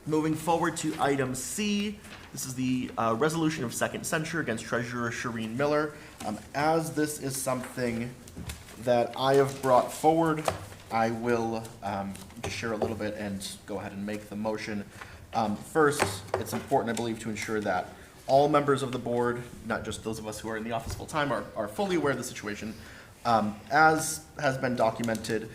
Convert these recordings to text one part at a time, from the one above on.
Moving forward to item C, this is the resolution of second censure against Treasurer Sherine Miller. As this is something that I have brought forward, I will just share a little bit and go ahead and make the motion. First, it's important, I believe, to ensure that all members of the board, not just those of us who are in the office full-time, are fully aware of the situation. As has been documented,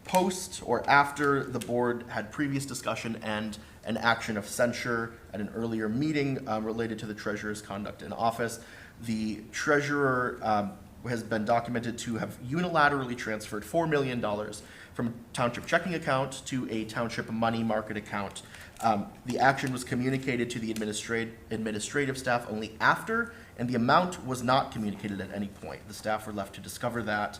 post or after the board had previous discussion and an action of censure at an earlier meeting related to the treasurer's conduct in office, the treasurer has been documented to have unilaterally transferred $4 million from a township checking account to a township money market account. The action was communicated to the administrative staff only after, and the amount was not communicated at any point. The staff were left to discover that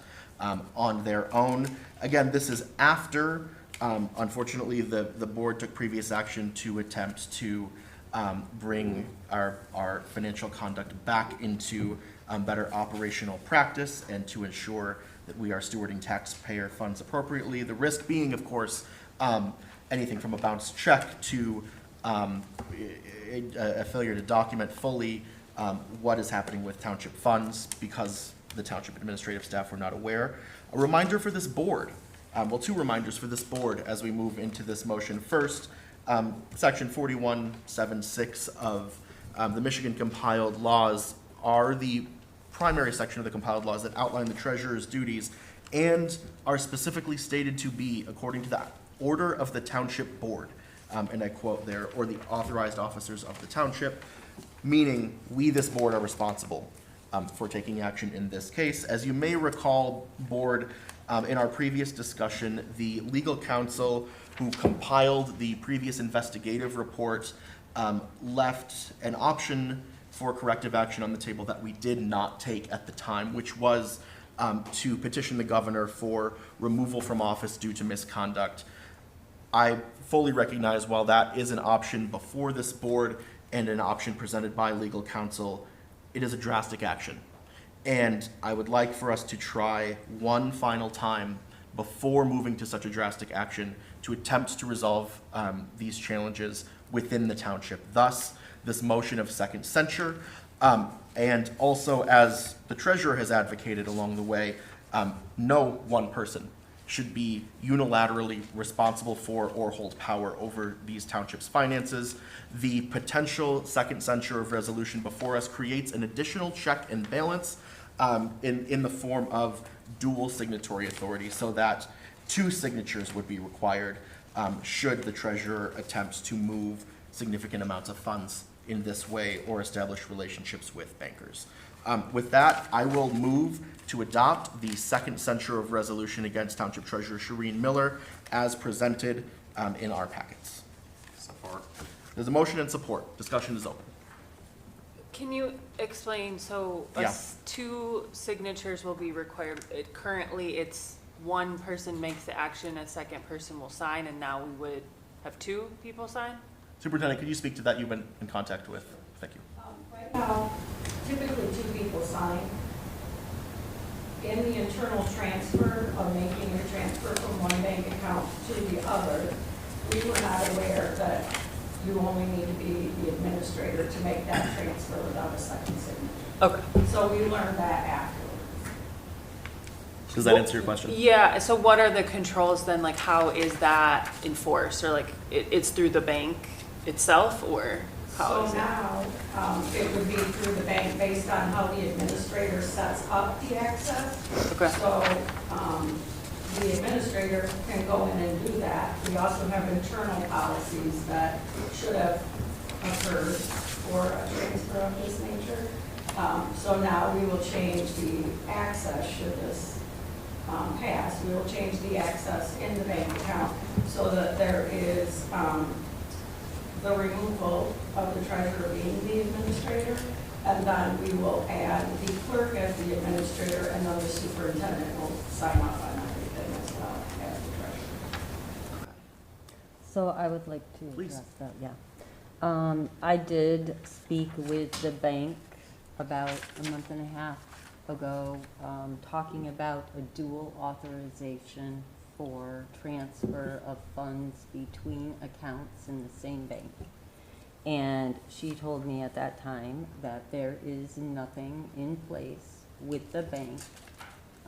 on their own. Again, this is after, unfortunately, the board took previous action to attempt to bring our financial conduct back into better operational practice and to ensure that we are stewarding taxpayer funds appropriately. The risk being, of course, anything from a bounced check to a failure to document fully what is happening with township funds because the township administrative staff were not aware. A reminder for this board, well, two reminders for this board as we move into this motion. First, section 4176 of the Michigan compiled laws are the primary section of the compiled laws that outline the treasurer's duties and are specifically stated to be, according to the order of the township board, and I quote there, or the authorized officers of the township, meaning we, this board, are responsible for taking action in this case. As you may recall, board, in our previous discussion, the legal counsel who compiled the previous investigative report left an option for corrective action on the table that we did not take at the time, which was to petition the governor for removal from office due to misconduct. I fully recognize while that is an option before this board and an option presented by legal counsel, it is a drastic action. And I would like for us to try one final time before moving to such a drastic action to attempt to resolve these challenges within the township. Thus, this motion of second censure, and also as the treasurer has advocated along the way, no one person should be unilaterally responsible for or hold power over these townships' finances. The potential second censure of resolution before us creates an additional check and balance in the form of dual signatory authority, so that two signatures would be required should the treasurer attempt to move significant amounts of funds in this way or establish relationships with bankers. With that, I will move to adopt the second censure of resolution against Township Treasurer Sherine Miller as presented in our packets. Support. There's a motion and support. Discussion is open. Can you explain, so two signatures will be required. Currently, it's one person makes the action, a second person will sign, and now we would have two people sign? Superintendent, could you speak to that? You've been in contact with. Thank you. Right now, typically two people sign. In the internal transfer of making a transfer from one bank account to the other, we were not aware that you only need to be the administrator to make that transfer without a second signature. Okay. So we learned that afterwards. Does that answer your question? Yeah, so what are the controls then? Like, how is that enforced? Or like, it's through the bank itself, or how is So it? now, it would be through the bank based on how the administrator sets up the access. Okay. So, the administrator can go in and do that. We also have internal policies that should have occurred for a transfer of this nature. So now we will change the access, should this pass, we will change the access in the bank account so that there is the removal of the treasurer being the administrator, and then we will add the clerk as the administrator, and then the superintendent will sign off on everything as well as the treasurer. So I would like to Please. address that, yeah. I did speak with the bank about a month and a half ago, talking about a dual authorization for transfer of funds between accounts in the same bank. And she told me at that time that there is nothing in place with the bank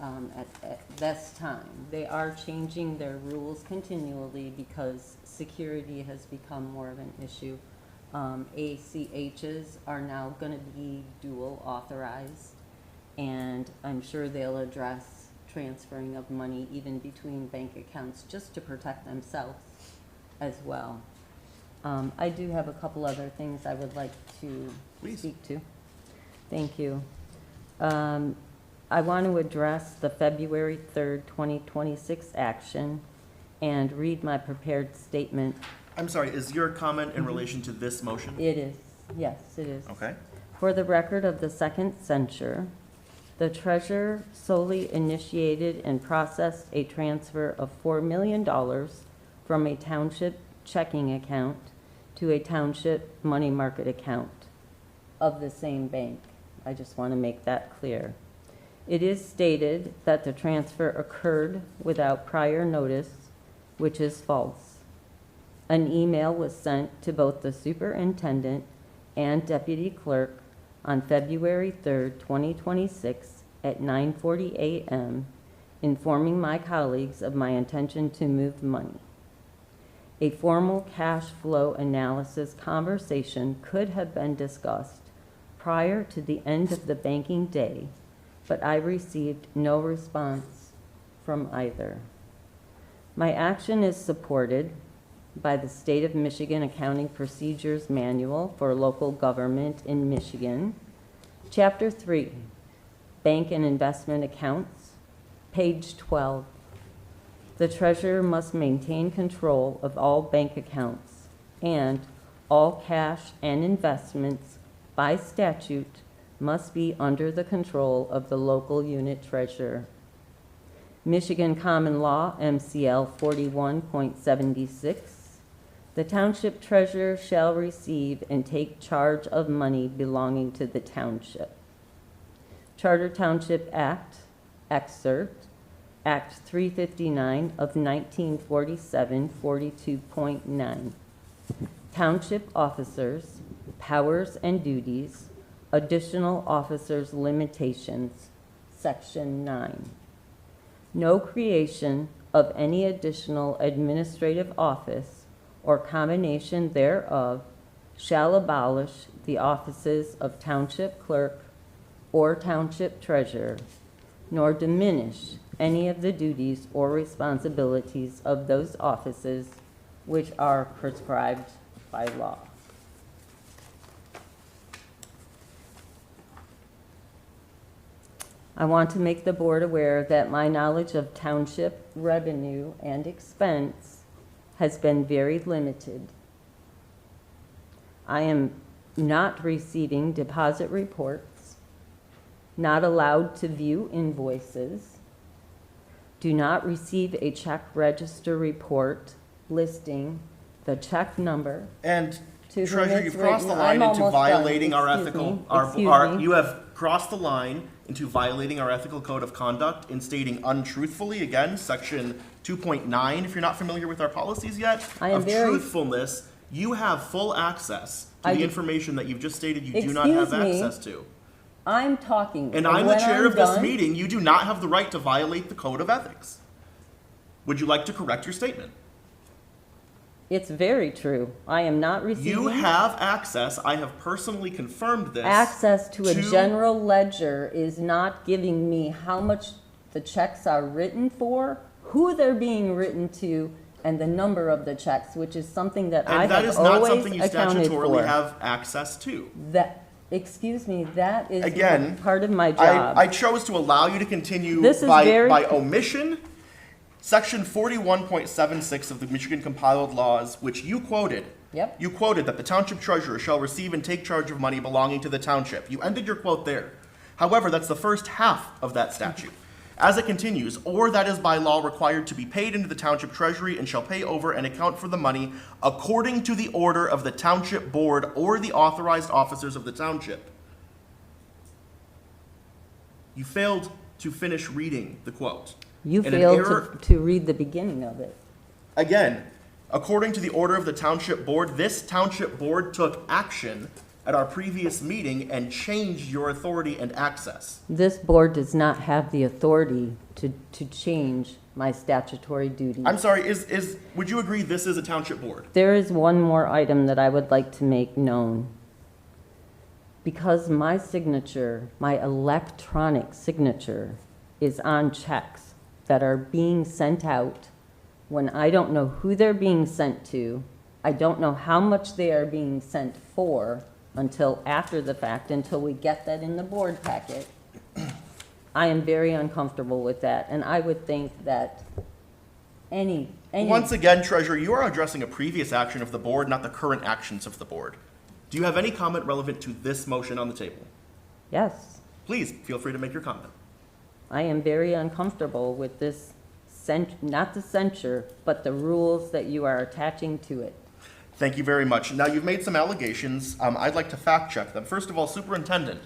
at this time. They are changing their rules continually because security has become more of an issue. ACHs are now going to be dual authorized, and I'm sure they'll address transferring of money even between bank accounts just to protect themselves as well. I do have a couple other things I would like to Please. speak to. Thank you. I want to address the February 3rd, 2026 action and read my prepared statement. I'm sorry, is your comment in relation to this motion? It is, yes, it is. Okay. For the record of the second censure, the treasurer solely initiated and processed a transfer of $4 million from a township checking account to a township money market account of the same bank. I just want to make that clear. It is stated that the transfer occurred without prior notice, which is false. An email was sent to both the superintendent and deputy clerk on February 3rd, 2026 at 9:40 a.m., informing my colleagues of my intention to move money. A formal cash flow analysis conversation could have been discussed prior to the end of the banking day, but I received no response from either. My action is supported by the State of Michigan Accounting Procedures Manual for Local Government in Michigan, Chapter 3, Bank and Investment Accounts, page 12. The treasurer must maintain control of all bank accounts and all cash and investments by statute must be under the control of the local unit treasurer. Michigan Common Law, MCL 41.76, the township treasurer shall receive and take charge of money belonging to the township. Charter Township Act, excerpt, Act 359 of 1947, 42.9. Township officers, powers and duties, additional officers' limitations, Section 9. No creation of any additional administrative office or combination thereof shall abolish the offices of township clerk or township treasurer, nor diminish any of the duties or responsibilities of those offices which are prescribed by law. I want to make the board aware that my knowledge of township revenue and expense has been very limited. I am not receiving deposit reports, not allowed to view invoices, do not receive a check register report listing the check number. And To whom Treasurer, it's you've crossed the written. line I'm into almost violating done. our Excuse ethical, me. you have crossed the line into violating our ethical code of conduct in stating untruthfully, again, section 2.9, if you're not familiar with our policies yet, I am of very- truthfulness. You have full access to I the do- information that you've just stated you do not have Excuse me. access to. I'm talking. And I'm the when chair I'm of this done- meeting. You do not have the right to violate the code of ethics. Would you like to correct your statement? It's very true. I am not You receiving have access, I have personally confirmed this. access to a to- general ledger is not giving me how much the checks are written for, who they're being written to, and the number of the checks, which is something that I And that have is not always something you accounted statutorily for. have access to. Excuse me, that is Again, part of my job. I chose to allow you to continue This is by very- omission. Section 41.76 of the Michigan compiled laws, which you quoted. Yep. You quoted that the township treasurer shall receive and take charge of money belonging to the township. You ended your quote there. However, that's the first half of that statute. As it continues, or that is by law required to be paid into the township treasury and shall pay over and account for the money according to the order of the township board or the authorized officers of the township. You failed to finish reading the quote. You And an failed error- to read the beginning of it. Again, according to the order of the township board, this township board took action at our previous meeting and changed your authority and access. This board does not have the authority to change my statutory duties. I'm sorry, would you agree this is a township board? There is one more item that I would like to make known. Because my signature, my electronic signature, is on checks that are being sent out when I don't know who they're being sent to, I don't know how much they are being sent for until after the fact, until we get that in the board packet. I am very uncomfortable with that, and I would think that any. Once again, Treasurer, you are addressing a previous action of the board, not the current actions of the board. Do you have any comment relevant to this motion on the table? Yes, Please, feel free to make your comment. I am very uncomfortable with this, not the censure, but the rules that you are attaching to it. Thank you very much. Now, you've made some allegations. I'd like to fact check them. First of all, Superintendent,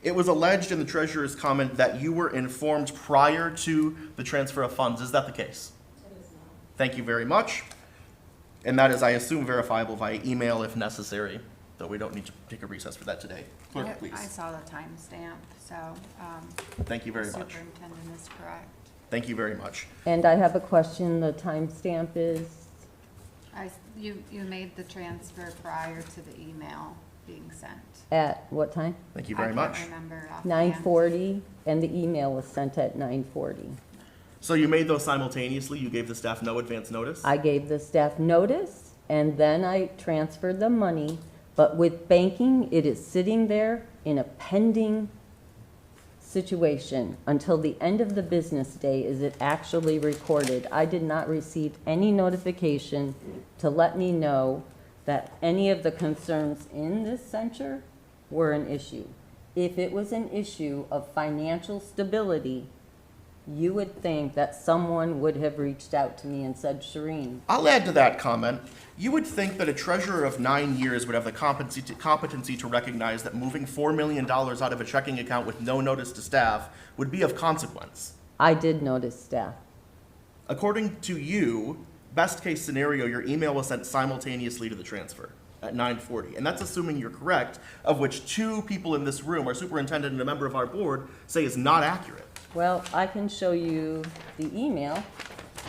it was alleged in the treasurer's comment that you were informed prior to the transfer of funds. Is that the case? It is not. Thank you very much. And that is, I assume, verifiable via email if necessary, though we don't need to take a recess for that today. Clerk, I please. saw the timestamp, so Thank you very the much. superintendent is correct. Thank you very much. And I have a question, the timestamp is, You made the transfer prior to the email being sent. at what time? Thank you very much. I can't remember offhand. 9:40, and the email was sent at 9:40. So you made those simultaneously? You gave the staff no advance notice? I gave the staff notice, and then I transferred the money, but with banking, it is sitting there in a pending situation until the end of the business day is it actually recorded. I did not receive any notification to let me know that any of the concerns in this censure were an issue. If it was an issue of financial stability, you would think that someone would have reached out to me and said, Sherine, I'll add to that comment. You would think that a treasurer of 9 years would have the competency to recognize that moving $4 million out of a checking account with no notice to staff would be of consequence. I did notice staff. According to you, best case scenario, your email was sent simultaneously to the transfer at 9:40. And that's assuming you're correct, of which 2 people in this room, our superintendent and a member of our board, say is not accurate. Well, I can show you the email,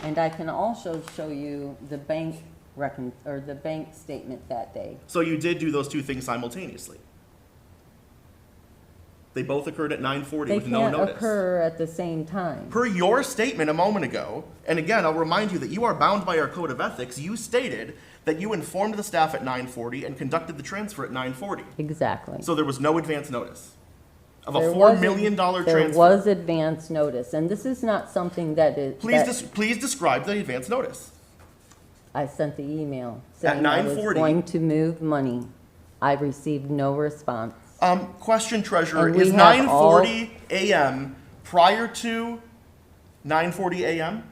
and I can also show you the bank the bank statement that day. So you did do those 2 things simultaneously. They both occurred at 9:40 They with no can't notice. occur at the same time. Per your statement a moment ago, and again, I'll remind you that you are bound by our code of ethics, you stated that you informed the staff at 9:40 and conducted the transfer at 9:40. Exactly. So there was no advance notice of a There $4 was- million transfer. There was advance notice, and this is not something that is. Please describe the advance notice. I sent the email At saying I was 9:40. going to move money. I received no response. Question, Treasurer, And we is have all- 9:40 a.m. prior to 9:40 a.m.?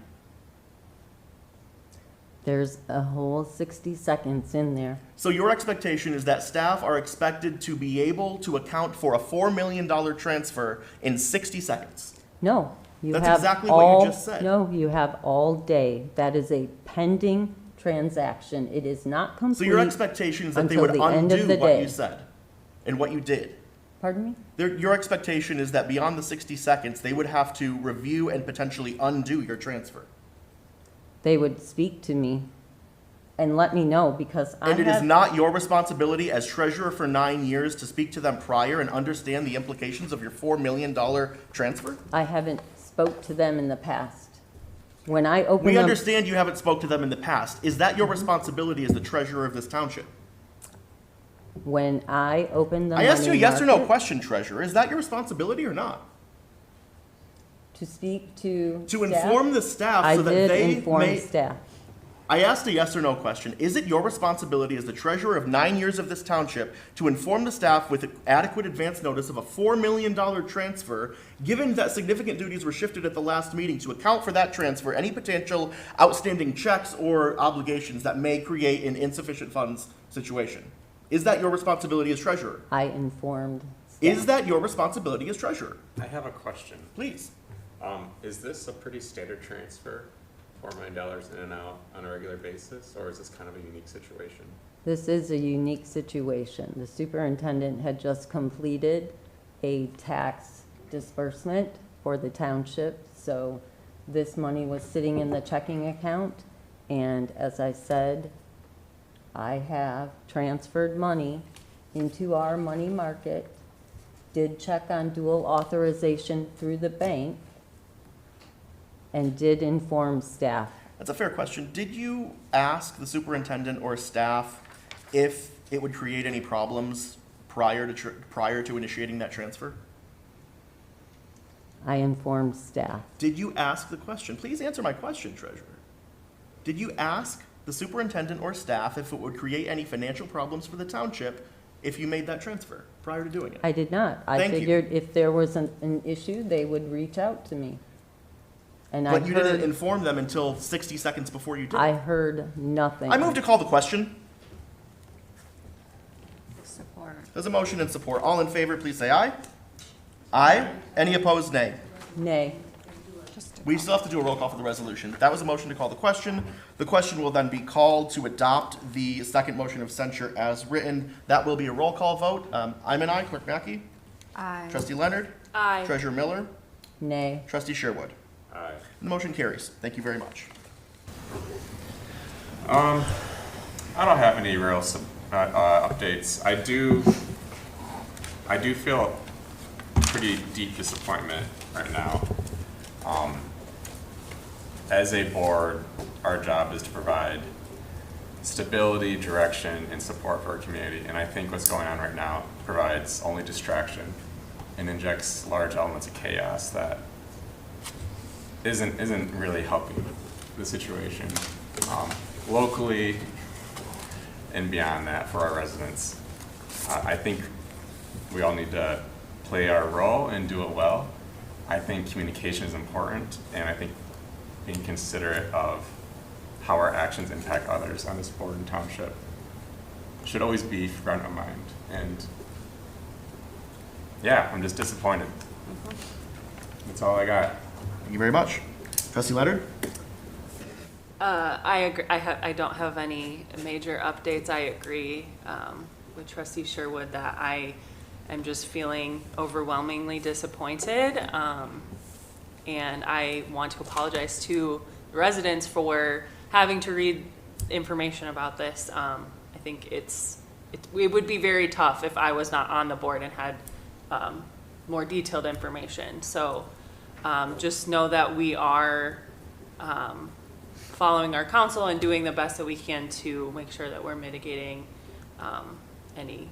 There's a whole 60 seconds in there. So your expectation is that staff are expected to be able to account for a $4 million transfer in 60 seconds? No, you That's have exactly what you all- just said. No, you have all day. That is a pending transaction. It is not complete. So your expectation is that they until would the end of undo the what day. you said and what you did? Pardon me? Your expectation is that beyond the 60 seconds, they would have to review and potentially undo your transfer. They would speak to me and let me know because I And it is have, not your responsibility as treasurer for 9 years to speak to them prior and understand the implications of your $4 million transfer? I haven't spoke to them in the past. When I open We them, understand you haven't spoke to them in the past. Is that your responsibility as the treasurer of this township? when I open the I asked you a money yes or no market question, treasurer. Is that your responsibility or not? to speak to To staff, inform the staff I so that did they inform may... staff. I asked a yes or no question. Is it your responsibility as the treasurer of 9 years of this township to inform the staff with adequate advance notice of a $4 million transfer, given that significant duties were shifted at the last meeting, to account for that transfer, any potential outstanding checks or obligations that may create an insufficient funds situation? Is that your responsibility as treasurer? I informed staff. Is that your responsibility as treasurer? I have a question. Please. Is this a pretty standard transfer, $4 million in and out on a regular basis, or is this kind of a unique situation? This is a unique situation. The superintendent had just completed a tax disbursement for the township, so this money was sitting in the checking account, and as I said, I have transferred money into our money market, did check on dual authorization through the bank, and did inform staff. That's a fair question. Did you ask the superintendent or staff if it would create any problems prior to initiating that transfer? I informed staff. Did you ask the question? Please answer my question, Treasurer. Did you ask the superintendent or staff if it would create any financial problems for the township if you made that transfer prior to doing it? I did not. I Thank you. figured if there was an issue, they would reach out to me. And But you didn't inform them until 60 seconds before you did. I heard nothing. I move to call the question. Support. There's a motion and support. All in favor, please say aye. Aye. Any opposed, nay. Nay. We still have to do a roll call for the resolution. That was a motion to call the question. The question will then be called to adopt the second motion of censure as written. That will be a roll call vote. I'm an aye. Clerk Mackey? Aye. Trustee Leonard? Aye. Treasurer Miller? Nay. Trustee Sherwood? Aye. The motion carries. Thank you very much. I don't have any real updates. I do feel pretty deep disappointment right now. As a board, our job is to provide stability, direction, and support for our community. And I think what's going on right now provides only distraction and injects large elements of chaos that isn't really helping the situation locally and beyond that for our residents. I think we all need to play our role and do it well. I think communication is important, and I think being considerate of how our actions impact others on this board and township should always be front of mind. And yeah, I'm just disappointed. That's all I got. Thank you very much. Trustee Leonard? I agree. I don't have any major updates. I agree with Trustee Sherwood that I am just feeling overwhelmingly disappointed. And I want to apologize to the residents for having to read information about this. I think it would be very tough if I was not on the board and had more detailed information. So just know that we are following our counsel and doing the best that we can to make sure that we're mitigating any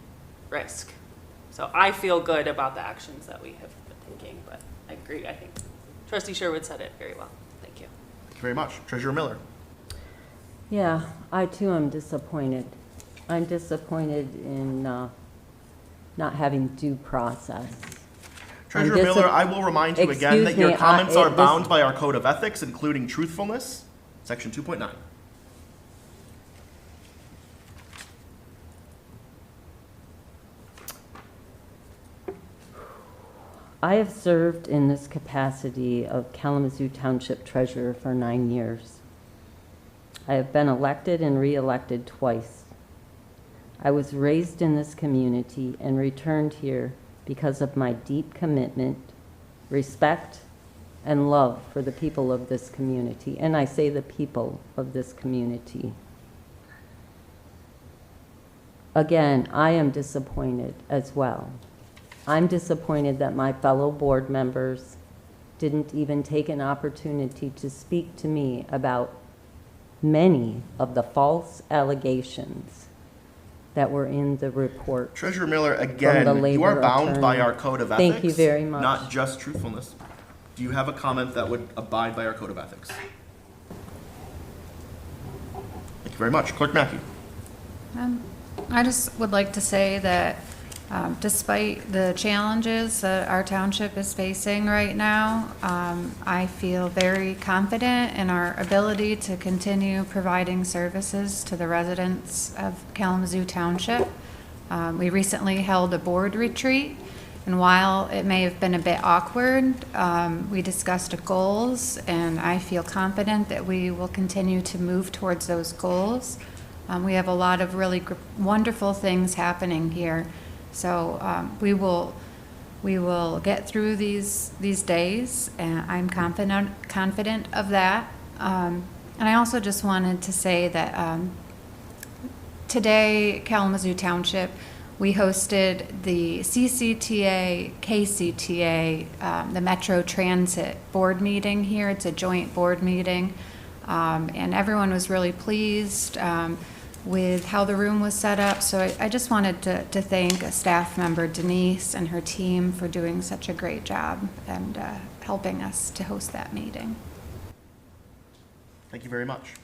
risk. So I feel good about the actions that we have been taking, but I agree. I think Trustee Sherwood said it very well. Thank you. Thank you very much. Treasurer Miller? Yeah, I too am disappointed. I'm disappointed in not having due process. Treasurer Miller, I will remind you again that Excuse your me, comments are this- bound by our code of ethics, including truthfulness, section 2.9. I have served in this capacity of Kalamazoo Township Treasurer for 9 years. I have been elected and re-elected twice. I was raised in this community and returned here because of my deep commitment, respect, and love for the people of this community. And I say the people of this community. Again, I am disappointed as well. I'm disappointed that my fellow board members didn't even take an opportunity to speak to me about many of the false allegations that were in the report. Treasurer Miller, From the again, you are labor bound by attorney. our code of ethics. Thank you very much. Not just truthfulness. Do you have a comment that would abide by our code of ethics? Thank you very much. Clerk Mackey? I just would like to say that despite the challenges that our township is facing right now, I feel very confident in our ability to continue providing services to the residents of Kalamazoo Township. We recently held a board retreat, And while it may have been a bit awkward, we discussed goals, and I feel confident that we will continue to move towards those goals. We have a lot of really wonderful things happening here, so we will get through these days, and I'm confident of that. And I also just wanted to say that today, Kalamazoo Township, we hosted the CCTA, KCTA, the Metro Transit Board meeting here. It's a joint board meeting. And everyone was really pleased with how the room was set up. So I just wanted to thank a staff member, Denise, and her team for doing such a great job and helping us to host that meeting. Thank you very much.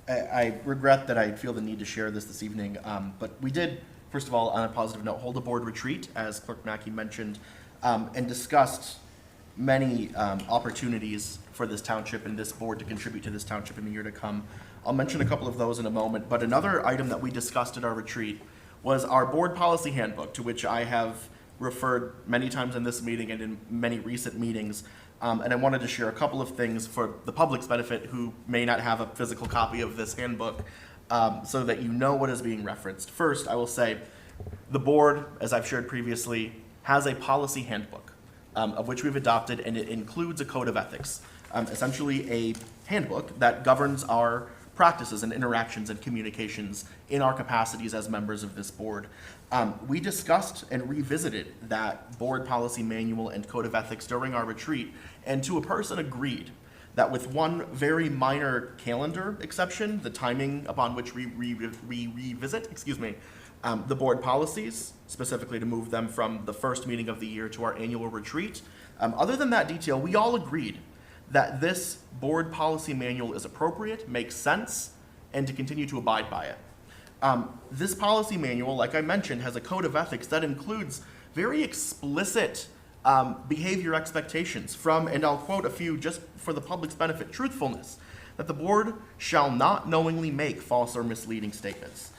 I regret that I feel the need to share this evening, but we did, first of all, on a positive note, hold a board retreat, as Clerk Mackey mentioned, and discussed many opportunities for this township and this board to contribute to this township in the year to come. I'll mention a couple of those in a moment, but another item that we discussed at our retreat was our board policy handbook, to which I have referred many times in this meeting and in many recent meetings. And I wanted to share a couple of things for the public's benefit who may not have a physical copy of this handbook, so that you know what is being referenced. First, I will say the board, as I've shared previously, has a policy handbook of which we've adopted, and it includes a code of ethics, essentially a handbook that governs our practices and interactions and communications in our capacities as members of this board. We discussed and revisited that board policy manual and code of ethics during our retreat, and to a person agreed that with one very minor calendar exception, the timing upon which we revisit, the board policies, specifically to move them from the first meeting of the year to our annual retreat. Other than that detail, we all agreed that this board policy manual is appropriate, makes sense, and to continue to abide by it. This policy manual, like I mentioned, has a code of ethics that includes very explicit behavior expectations from, and I'll quote a few just for the public's benefit, truthfulness, that the board shall not knowingly make false or misleading statements.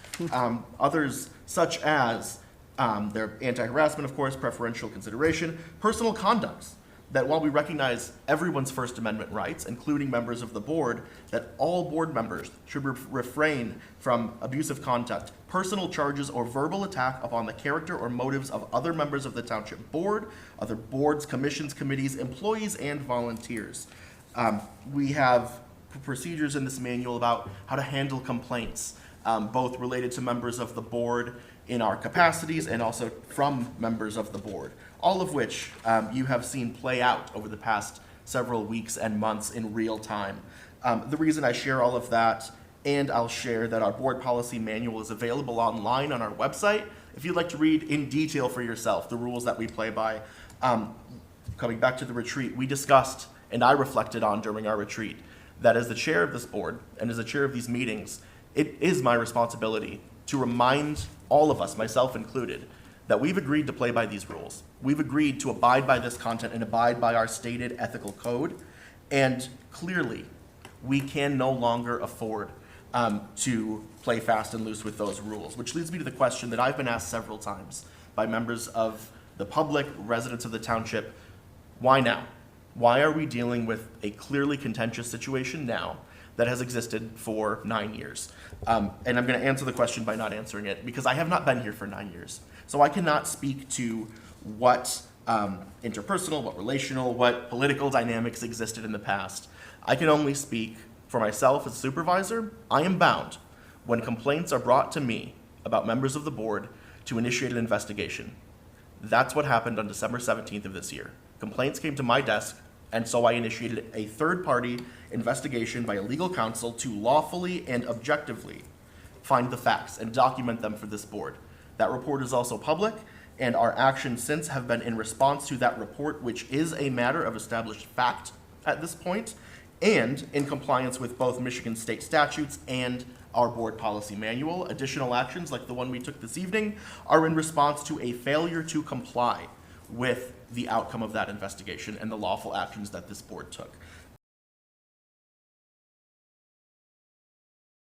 Others such as their anti-harassment, of course, preferential consideration, personal conducts, that while we recognize everyone's First Amendment rights, including members of the board, that all board members should refrain from abusive conduct, personal charges, or verbal attack upon the character or motives of other members of the township board, other boards, commissions, committees, employees, and volunteers. We have procedures in this manual about how to handle complaints, both related to members of the board in our capacities and also from members of the board, all of which you have seen play out over the past several weeks and months in real time. The reason I share all of that, and I'll share that our board policy manual is available online on our website if you'd like to read in detail for yourself the rules that we play by. Coming back to the retreat, we discussed, and I reflected on during our retreat, that as the chair of this board and as the chair of these meetings, it is my responsibility to remind all of us, myself included, that we've agreed to play by these rules. We've agreed to abide by this content and abide by our stated ethical code. And clearly, we can no longer afford to play fast and loose with those rules, which leads me to the question that I've been asked several times by members of the public, residents of the township. Why now? Why are we dealing with a clearly contentious situation now that has existed for 9 years? And I'm going to answer the question by not answering it because I have not been here for 9 years. So I cannot speak to what interpersonal, what relational, what political dynamics existed in the past. I can only speak for myself as supervisor. I am bound, when complaints are brought to me about members of the board, to initiate an investigation. That's what happened on December 17th of this year. Complaints came to my desk, and so I initiated a third-party investigation by a legal counsel to lawfully and objectively find the facts and document them for this board. That report is also public, and our actions since have been in response to that report, which is a matter of established fact at this point, and in compliance with both Michigan state statutes and our board policy manual. Additional actions, like the one we took this evening, are in response to a failure to comply with the outcome of that investigation and the lawful actions that this board took.